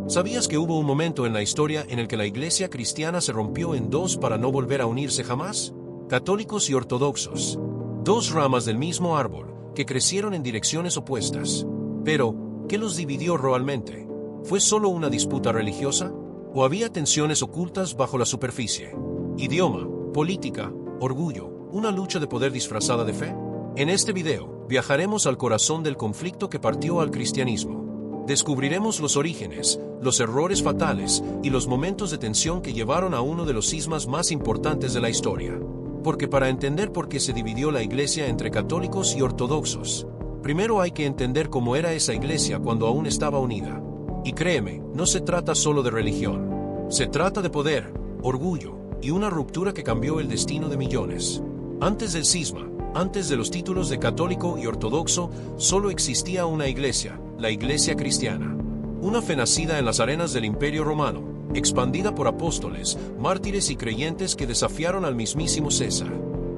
¿Sabías que hubo un momento en la historia en el que la iglesia cristiana se rompió en dos para no volver a unirse jamás? Católicos y ortodoxos. Dos ramas del mismo árbol, que crecieron en direcciones opuestas. Pero, ¿qué los dividió realmente? ¿Fue solo una disputa religiosa? ¿O había tensiones ocultas bajo la superficie? Idioma, política, orgullo, una lucha de poder disfrazada de fe. En este video, viajaremos al corazón del conflicto que partió al cristianismo. Descubriremos los orígenes, los errores fatales y los momentos de tensión que llevaron a uno de los cismas más importantes de la historia. Porque para entender por qué se dividió la iglesia entre católicos y ortodoxos, primero hay que entender cómo era esa iglesia cuando aún estaba unida. Y créeme, no se trata solo de religión. Se trata de poder, orgullo y una ruptura que cambió el destino de millones. Antes del cisma, antes de los títulos de católico y ortodoxo, solo existía una iglesia, la iglesia cristiana. Una fe nacida en las arenas del Imperio Romano, expandida por apóstoles, mártires y creyentes que desafiaron al mismísimo César.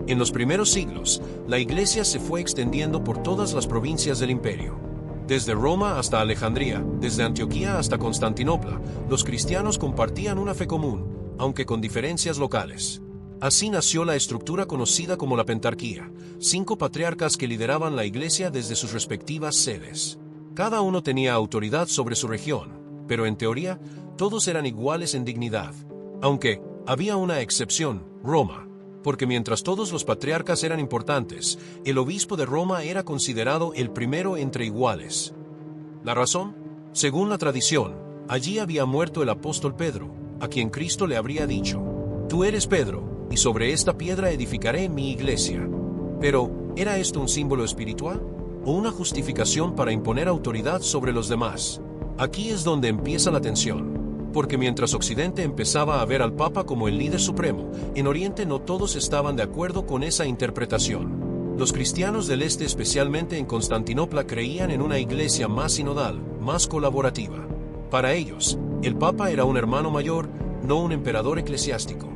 En los primeros siglos, la iglesia se fue extendiendo por todas las provincias del imperio. Desde Roma hasta Alejandría, desde Antioquía hasta Constantinopla, los cristianos compartían una fe común, aunque con diferencias locales. Así nació la estructura conocida como la Pentarquía, 5 patriarcas que lideraban la iglesia desde sus respectivas sedes. Cada uno tenía autoridad sobre su región, pero en teoría, todos eran iguales en dignidad. Aunque, había una excepción, Roma, porque mientras todos los patriarcas eran importantes, el obispo de Roma era considerado el primero entre iguales. ¿La razón? Según la tradición, allí había muerto el apóstol Pedro, a quien Cristo le habría dicho: «Tú eres Pedro, y sobre esta piedra edificaré mi iglesia». Pero, ¿era esto un símbolo espiritual? ¿O una justificación para imponer autoridad sobre los demás? Aquí es donde empieza la tensión. Porque mientras Occidente empezaba a ver al Papa como el líder supremo, en Oriente no todos estaban de acuerdo con esa interpretación. Los cristianos del Este, especialmente en Constantinopla, creían en una iglesia más sinodal, más colaborativa. Para ellos, el Papa era un hermano mayor, no un emperador eclesiástico.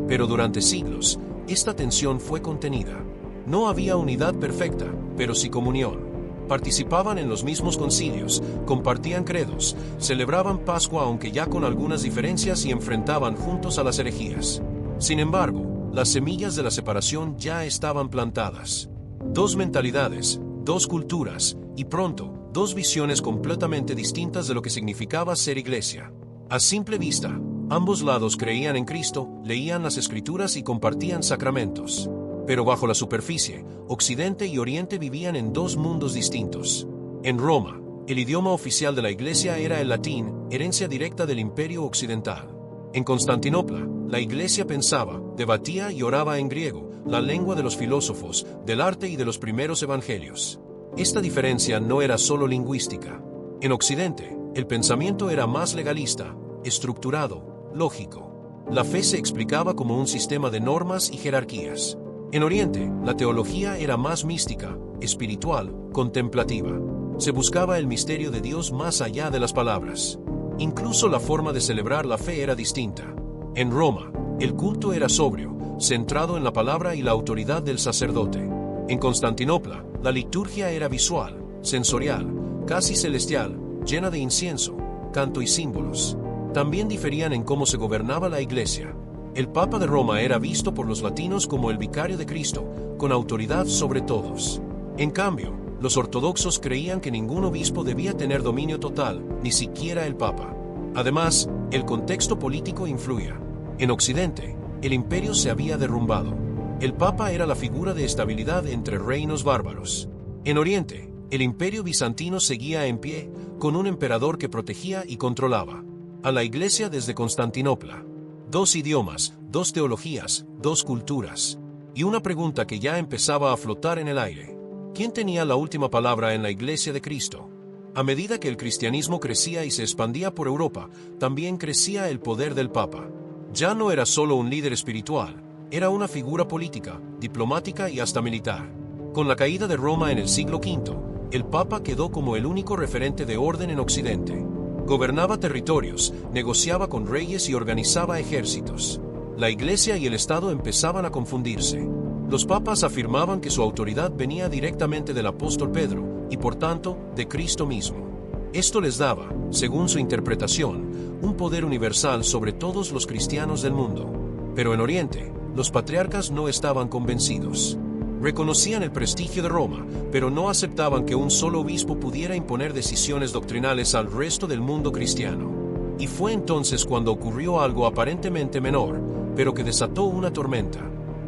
Pero durante siglos, esta tensión fue contenida. No había unidad perfecta, pero sí comunión. Participaban en los mismos concilios, compartían credos, celebraban Pascua aunque ya con algunas diferencias y enfrentaban juntos a las herejías. Sin embargo, las semillas de la separación ya estaban plantadas. Dos mentalidades, dos culturas, y pronto, dos visiones completamente distintas de lo que significaba ser iglesia. A simple vista, ambos lados creían en Cristo, leían las Escrituras y compartían sacramentos. Pero bajo la superficie, Occidente y Oriente vivían en dos mundos distintos. En Roma, el idioma oficial de la iglesia era el latín, herencia directa del Imperio Occidental. En Constantinopla, la iglesia pensaba, debatía y oraba en griego, la lengua de los filósofos, del arte y de los primeros evangelios. Esta diferencia no era solo lingüística. En Occidente, el pensamiento era más legalista, estructurado, lógico. La fe se explicaba como un sistema de normas y jerarquías. En Oriente, la teología era más mística, espiritual, contemplativa. Se buscaba el misterio de Dios más allá de las palabras. Incluso la forma de celebrar la fe era distinta. En Roma, el culto era sobrio, centrado en la palabra y la autoridad del sacerdote. En Constantinopla, la liturgia era visual, sensorial, casi celestial, llena de incienso, canto y símbolos. También diferían en cómo se gobernaba la iglesia. El Papa de Roma era visto por los latinos como el vicario de Cristo, con autoridad sobre todos. En cambio, los ortodoxos creían que ningún obispo debía tener dominio total, ni siquiera el Papa. Además, el contexto político influía. En Occidente, el imperio se había derrumbado. El Papa era la figura de estabilidad entre reinos bárbaros. En Oriente, el imperio bizantino seguía en pie, con un emperador que protegía y controlaba a la iglesia desde Constantinopla. Dos idiomas, dos teologías, dos culturas. Y una pregunta que ya empezaba a flotar en el aire: ¿quién tenía la última palabra en la Iglesia de Cristo? A medida que el cristianismo crecía y se expandía por Europa, también crecía el poder del Papa. Ya no era solo un líder espiritual, era una figura política, diplomática y hasta militar. Con la caída de Roma en el siglo V, el Papa quedó como el único referente de orden en Occidente. Gobernaba territorios, negociaba con reyes y organizaba ejércitos. La Iglesia y el Estado empezaban a confundirse. Los papas afirmaban que su autoridad venía directamente del apóstol Pedro, y por tanto, de Cristo mismo. Esto les daba, según su interpretación, un poder universal sobre todos los cristianos del mundo. Pero en Oriente, los patriarcas no estaban convencidos. Reconocían el prestigio de Roma, pero no aceptaban que un solo obispo pudiera imponer decisiones doctrinales al resto del mundo cristiano. Y fue entonces cuando ocurrió algo aparentemente menor, pero que desató una tormenta.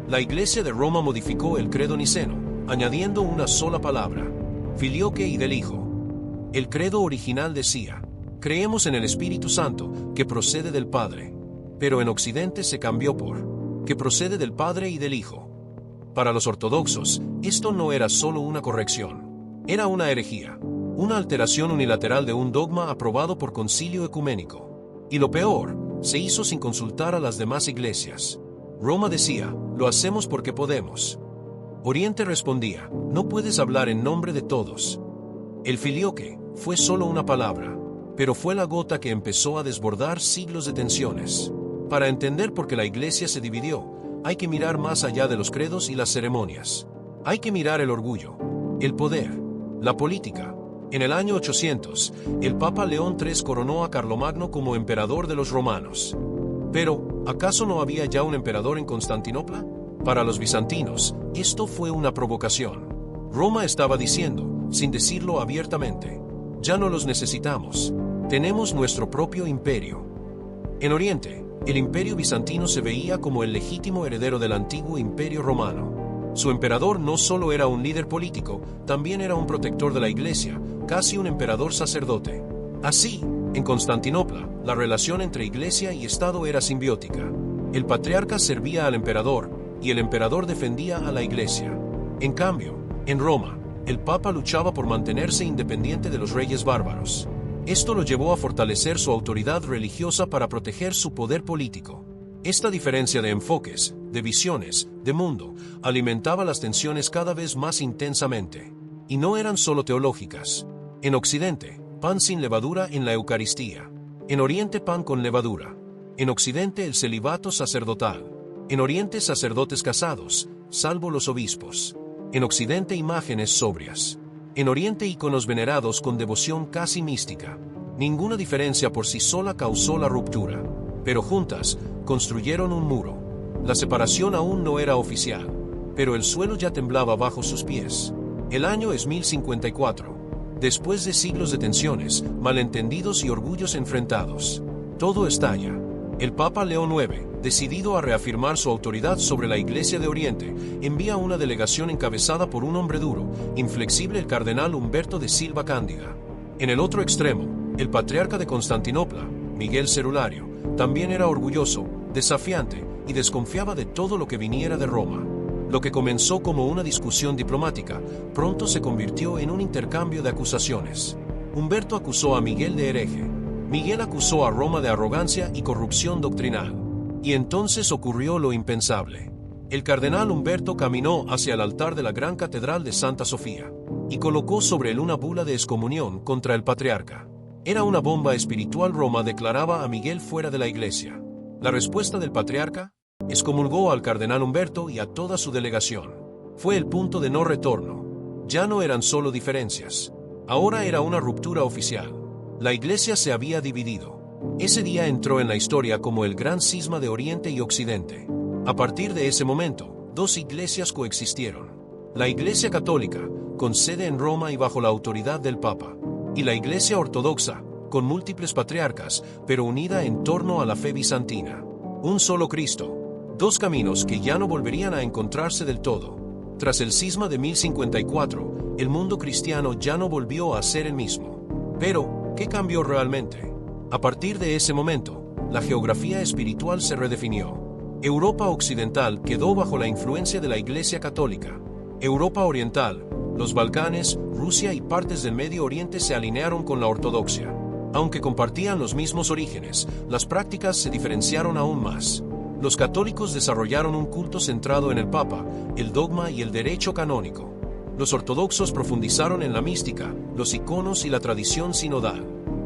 La Iglesia de Roma modificó el credo niceno, añadiendo una sola palabra: Filioque y del Hijo. El credo original decía: creemos en el Espíritu Santo, que procede del Padre. Pero en Occidente se cambió por: que procede del Padre y del Hijo. Para los ortodoxos, esto no era solo una corrección. Era una herejía, una alteración unilateral de un dogma aprobado por concilio ecuménico. Y lo peor, se hizo sin consultar a las demás iglesias. Roma decía: lo hacemos porque podemos. Oriente respondía: no puedes hablar en nombre de todos. El filioque fue solo una palabra, pero fue la gota que empezó a desbordar siglos de tensiones. Para entender por qué la iglesia se dividió, hay que mirar más allá de los credos y las ceremonias. Hay que mirar el orgullo, el poder, la política. En el año 800, el Papa León III coronó a Carlomagno como emperador de los romanos. Pero, ¿acaso no había ya un emperador en Constantinopla? Para los bizantinos, esto fue una provocación. Roma estaba diciendo, sin decirlo abiertamente: ya no los necesitamos. Tenemos nuestro propio imperio. En Oriente, el imperio bizantino se veía como el legítimo heredero del antiguo imperio romano. Su emperador no solo era un líder político, también era un protector de la iglesia, casi un emperador sacerdote. Así, en Constantinopla, la relación entre iglesia y Estado era simbiótica. El patriarca servía al emperador, y el emperador defendía a la iglesia. En cambio, en Roma, el Papa luchaba por mantenerse independiente de los reyes bárbaros. Esto lo llevó a fortalecer su autoridad religiosa para proteger su poder político. Esta diferencia de enfoques, de visiones, de mundo, alimentaba las tensiones cada vez más intensamente. Y no eran solo teológicas. En Occidente, pan sin levadura en la Eucaristía. En Oriente, pan con levadura. En Occidente, el celibato sacerdotal. En Oriente, sacerdotes casados, salvo los obispos. En Occidente, imágenes sobrias. En Oriente, íconos venerados con devoción casi mística. Ninguna diferencia por sí sola causó la ruptura, pero juntas construyeron un muro. La separación aún no era oficial, pero el suelo ya temblaba bajo sus pies. El año es 1054. Después de siglos de tensiones, malentendidos y orgullos enfrentados, todo estalla. El Papa León IX, decidido a reafirmar su autoridad sobre la Iglesia de Oriente, envía una delegación encabezada por un hombre duro, inflexible, el cardenal Humberto de Silva Cándida. En el otro extremo, el patriarca de Constantinopla, Miguel Cerulario, también era orgulloso, desafiante y desconfiaba de todo lo que viniera de Roma. Lo que comenzó como una discusión diplomática, pronto se convirtió en un intercambio de acusaciones. Humberto acusó a Miguel de hereje. Miguel acusó a Roma de arrogancia y corrupción doctrinal. Y entonces ocurrió lo impensable. El cardenal Humberto caminó hacia el altar de la gran catedral de Santa Sofía y colocó sobre él una bula de excomunión contra el patriarca. Era una bomba espiritual. Roma declaraba a Miguel fuera de la iglesia. La respuesta del patriarca: excomulgó al cardenal Humberto y a toda su delegación. Fue el punto de no retorno. Ya no eran solo diferencias. Ahora era una ruptura oficial. La iglesia se había dividido. Ese día entró en la historia como el gran cisma de Oriente y Occidente. A partir de ese momento, dos iglesias coexistieron. La Iglesia Católica, con sede en Roma y bajo la autoridad del Papa, y la Iglesia Ortodoxa, con múltiples patriarcas, pero unida en torno a la fe bizantina. Un solo Cristo. Dos caminos que ya no volverían a encontrarse del todo. Tras el cisma de 1054, el mundo cristiano ya no volvió a ser el mismo. Pero, ¿qué cambió realmente? A partir de ese momento, la geografía espiritual se redefinió. Europa occidental quedó bajo la influencia de la Iglesia Católica. Europa oriental, los Balcanes, Rusia y partes del Medio Oriente se alinearon con la ortodoxia. Aunque compartían los mismos orígenes, las prácticas se diferenciaron aún más. Los católicos desarrollaron un culto centrado en el Papa, el dogma y el derecho canónico. Los ortodoxos profundizaron en la mística, los iconos y la tradición sinodal.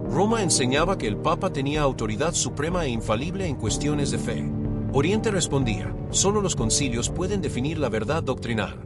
Roma enseñaba que el Papa tenía autoridad suprema e infalible en cuestiones de fe. Oriente respondía: solo los concilios pueden definir la verdad doctrinal.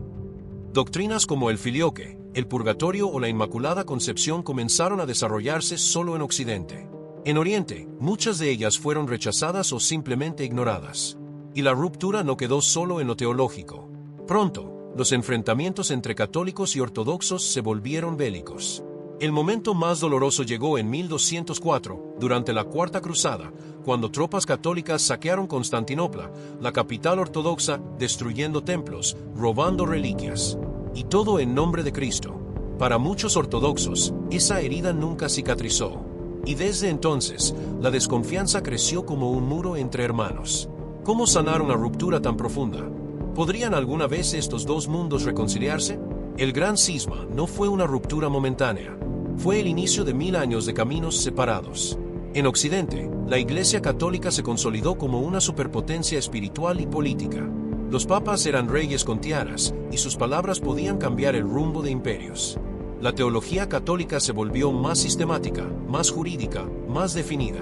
Doctrinas como el filioque, el purgatorio o la Inmaculada Concepción comenzaron a desarrollarse solo en Occidente. En Oriente, muchas de ellas fueron rechazadas o simplemente ignoradas. Y la ruptura no quedó solo en lo teológico. Pronto, los enfrentamientos entre católicos y ortodoxos se volvieron bélicos. El momento más doloroso llegó en 1204, durante la Cuarta Cruzada, cuando tropas católicas saquearon Constantinopla, la capital ortodoxa, destruyendo templos, robando reliquias. Y todo en nombre de Cristo. Para muchos ortodoxos, esa herida nunca cicatrizó. Y desde entonces, la desconfianza creció como un muro entre hermanos. ¿Cómo sanar una ruptura tan profunda? ¿Podrían alguna vez estos dos mundos reconciliarse? El gran cisma no fue una ruptura momentánea. Fue el inicio de 1000 años de caminos separados. En Occidente, la Iglesia Católica se consolidó como una superpotencia espiritual y política. Los papas eran reyes con tiaras, y sus palabras podían cambiar el rumbo de imperios. La teología católica se volvió más sistemática, más jurídica, más definida.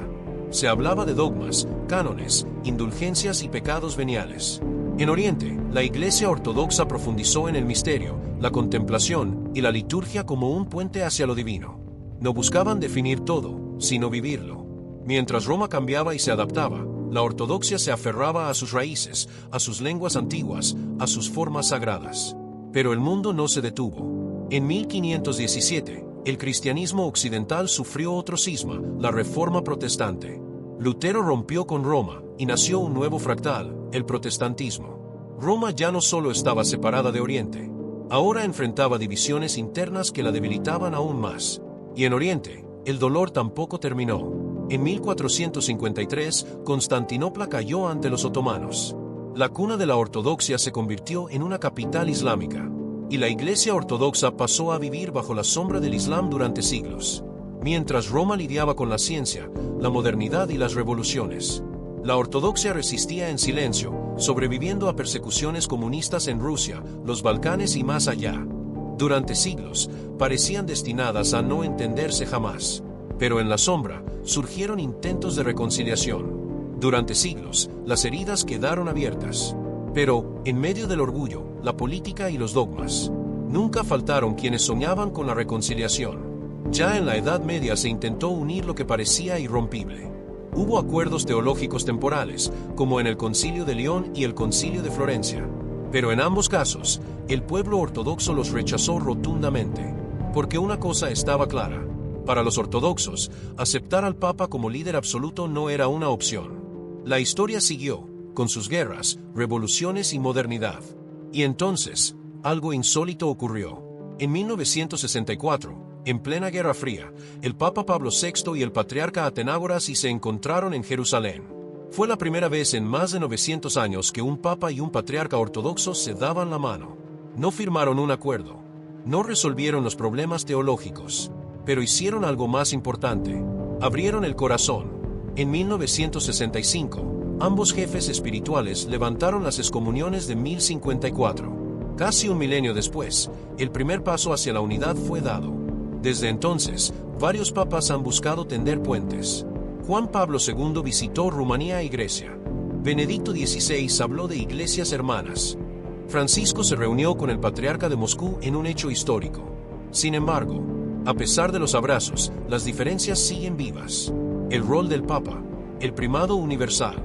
Se hablaba de dogmas, cánones, indulgencias y pecados veniales. En Oriente, la Iglesia Ortodoxa profundizó en el misterio, la contemplación y la liturgia como un puente hacia lo divino. No buscaban definir todo, sino vivirlo. Mientras Roma cambiaba y se adaptaba, la ortodoxia se aferraba a sus raíces, a sus lenguas antiguas, a sus formas sagradas. Pero el mundo no se detuvo. En 1517, el cristianismo occidental sufrió otro cisma, la Reforma Protestante. Lutero rompió con Roma, y nació un nuevo fractal, el protestantismo. Roma ya no solo estaba separada de Oriente, ahora enfrentaba divisiones internas que la debilitaban aún más. Y en Oriente, el dolor tampoco terminó. En 1453, Constantinopla cayó ante los otomanos. La cuna de la ortodoxia se convirtió en una capital islámica. Y la Iglesia Ortodoxa pasó a vivir bajo la sombra del Islam durante siglos. Mientras Roma lidiaba con la ciencia, la modernidad y las revoluciones, la ortodoxia resistía en silencio, sobreviviendo a persecuciones comunistas en Rusia, los Balcanes y más allá. Durante siglos, parecían destinadas a no entenderse jamás. Pero en la sombra, surgieron intentos de reconciliación. Durante siglos, las heridas quedaron abiertas. Pero, en medio del orgullo, la política y los dogmas, nunca faltaron quienes soñaban con la reconciliación. Ya en la Edad Media se intentó unir lo que parecía irrompible. Hubo acuerdos teológicos temporales, como en el Concilio de León y el Concilio de Florencia. Pero en ambos casos, el pueblo ortodoxo los rechazó rotundamente. Porque una cosa estaba clara. Para los ortodoxos, aceptar al Papa como líder absoluto no era una opción. La historia siguió, con sus guerras, revoluciones y modernidad. Y entonces, algo insólito ocurrió. En 1964, en plena Guerra Fría, el Papa Pablo VI y el patriarca Atenágoras se encontraron en Jerusalén. Fue la primera vez en más de 900 años que un papa y un patriarca ortodoxo se daban la mano. No firmaron un acuerdo. No resolvieron los problemas teológicos. Pero hicieron algo más importante. Abrieron el corazón. En 1965, ambos jefes espirituales levantaron las excomuniones de 1054. Casi un milenio después, el primer paso hacia la unidad fue dado. Desde entonces, varios papas han buscado tender puentes. Juan Pablo II visitó Rumanía y Grecia. Benedicto XVI habló de iglesias hermanas. Francisco se reunió con el patriarca de Moscú en un hecho histórico. Sin embargo, a pesar de los abrazos, las diferencias siguen vivas. El rol del Papa, el primado universal,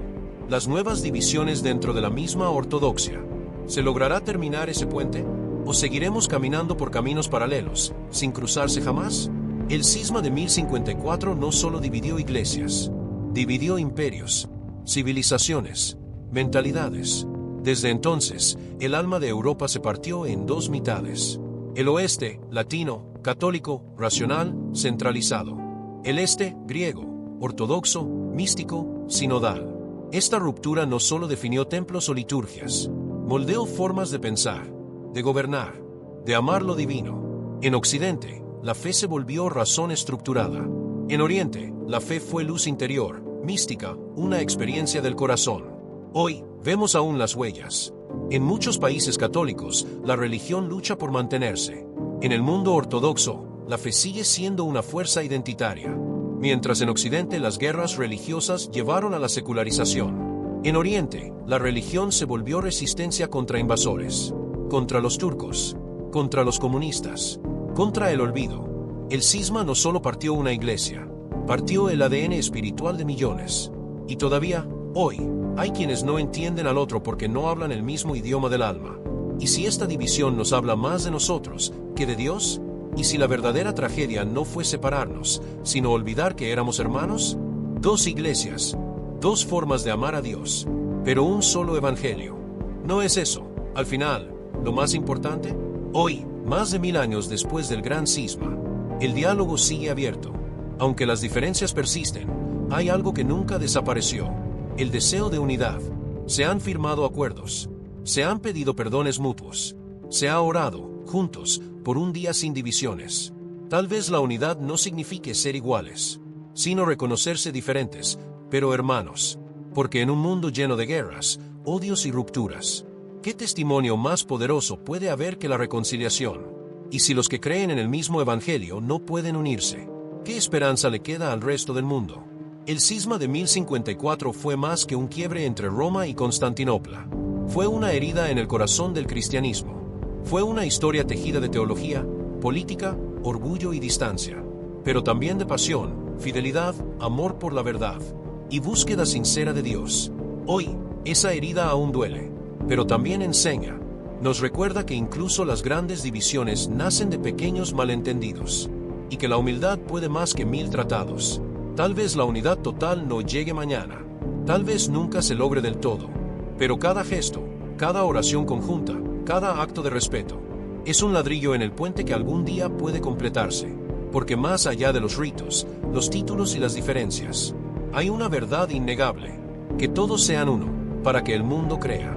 las nuevas divisiones dentro de la misma ortodoxia. ¿Se logrará terminar ese puente? ¿O seguiremos caminando por caminos paralelos, sin cruzarse jamás? El cisma de 1054 no solo dividió iglesias, dividió imperios, civilizaciones, mentalidades. Desde entonces, el alma de Europa se partió en dos mitades. El oeste, latino, católico, racional, centralizado. El este, griego, ortodoxo, místico, sinodal. Esta ruptura no solo definió templos o liturgias, moldeó formas de pensar, de gobernar, de amar lo divino. En Occidente, la fe se volvió razón estructurada. En Oriente, la fe fue luz interior, mística, una experiencia del corazón. Hoy, vemos aún las huellas. En muchos países católicos, la religión lucha por mantenerse. En el mundo ortodoxo, la fe sigue siendo una fuerza identitaria. Mientras en Occidente las guerras religiosas llevaron a la secularización. En Oriente, la religión se volvió resistencia contra invasores, contra los turcos, contra los comunistas, contra el olvido. El cisma no solo partió una iglesia, partió el ADN espiritual de millones. Y todavía, hoy, hay quienes no entienden al otro porque no hablan el mismo idioma del alma. ¿Y si esta división nos habla más de nosotros que de Dios? ¿Y si la verdadera tragedia no fue separarnos, sino olvidar que éramos hermanos? Dos iglesias, dos formas de amar a Dios, pero un solo evangelio. ¿No es eso, al final, lo más importante? Hoy, más de 1000 años después del gran cisma, el diálogo sigue abierto. Aunque las diferencias persisten, hay algo que nunca desapareció: el deseo de unidad. Se han firmado acuerdos, se han pedido perdones mutuos, se ha orado, juntos, por un día sin divisiones. Tal vez la unidad no signifique ser iguales, sino reconocerse diferentes, pero hermanos. Porque en un mundo lleno de guerras, odios y rupturas, ¿qué testimonio más poderoso puede haber que la reconciliación? Y si los que creen en el mismo evangelio no pueden unirse, ¿qué esperanza le queda al resto del mundo? El cisma de 1054 fue más que un quiebre entre Roma y Constantinopla. Fue una herida en el corazón del cristianismo. Fue una historia tejida de teología, política, orgullo y distancia, pero también de pasión, fidelidad, amor por la verdad y búsqueda sincera de Dios. Hoy, esa herida aún duele, pero también enseña. Nos recuerda que incluso las grandes divisiones nacen de pequeños malentendidos, y que la humildad puede más que 1000 tratados. Tal vez la unidad total no llegue mañana, tal vez nunca se logre del todo, pero cada gesto, cada oración conjunta, cada acto de respeto, es un ladrillo en el puente que algún día puede completarse, porque más allá de los ritos, los títulos y las diferencias, hay una verdad innegable: que todos sean uno, para que el mundo crea.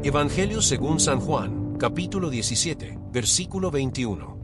Evangelio según San Juan, capítulo 17, versículo 21.